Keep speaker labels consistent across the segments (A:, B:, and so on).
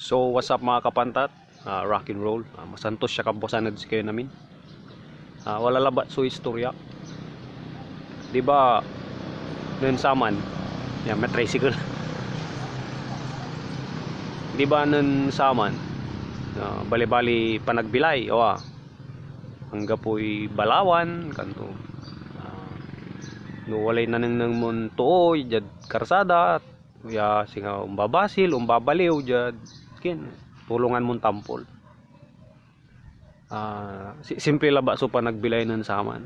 A: So what's up mga kapantat, rock and roll, masantos siya kabosanad si kayo namin. Wala labat so istorya. Diba nun saman, may tricycle. Diba nun saman, bali-bali panagbilay, hangga po'y balawan, kanto. No walay nanang mon tuoy, jad karsada, ya singa umbabasil, umbabaliw, jad kin tulungan mong tampol. Simple laba so pa nagbilay nun saman.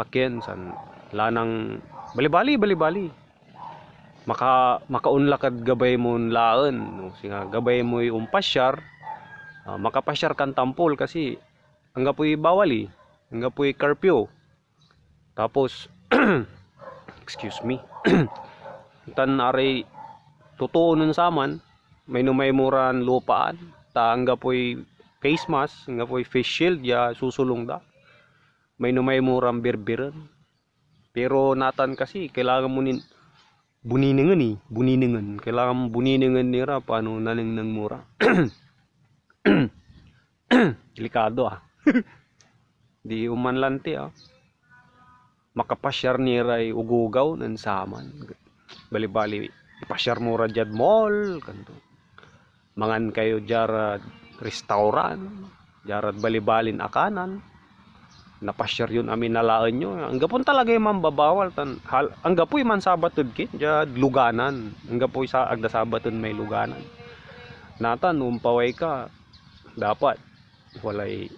A: Ken san lanang bali-bali makaunlakad gabay mo laen, no? Singa gabay mo umpasyar, makapasyar kan tampol kasi hangga po'y bawali, hangga po'y curfew. Tapos excuse me. Tan aray totoo nun saman, may numaymuran lupaan, ta hangga po'y face mask, hangga po'y face shield, ya susulong da. May numaymuran birbiran. Pero natan kasi kailangan mo buninengan. Kailangan mo buninengan nira paano naning nang mura. Delikado Di umanlante makapasyar nira ay ugugaw nan saman. Bali-bali ipasyar mo ra jad mall kanto. Mangan kayo jarad restaurant, jarad bali-balin akanan. Napasyar yun amin nalaan nyo. Hangga po talaga yung mambabawal. Hangga po yung man sabatod kit, jad luganan. Hangga po yung agda sabatod may luganan. Natan, umpaway ka, dapat walay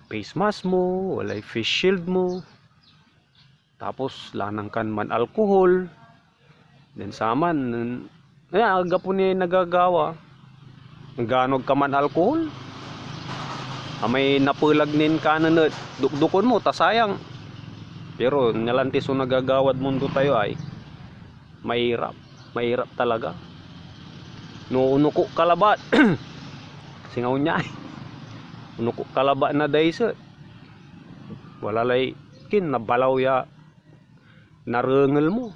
A: face mask mo, walay face shield mo. Tapos lanang kan man alcohol. Then saman, aga po niya nagagawa. Ganog ka man alcohol. May napulag nin kanan dukdukon mo, tasayang. Pero nalantis o nagagawad mundo tayo ay mahirap talaga. No unuko kalabat. Singaw niya unuko kalabat na daysa. Walalay kin nabalaw ya narengel mo.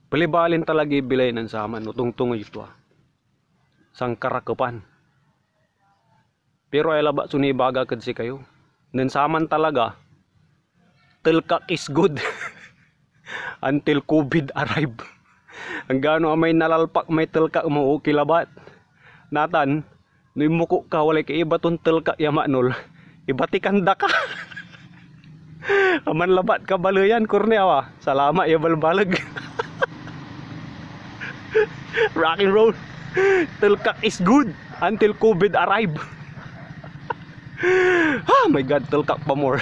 A: Balibalin talaga ibilay ng saman, utong-tungo ito sang karakapan. Pero ay laba sunibaga kad si kayo. Ng saman talaga, tilkak is good until COVID arrive. Ang gano may nalalpak may tilkak mo kilabat. Natan, no muko ka walay ka iba tong tilkak yamanol, ibatikan da ka. Aman labat ka balayan kurne salama ya balbalag. Rock and roll. Tilkak is good until COVID arrive. My God, tilkak pa more.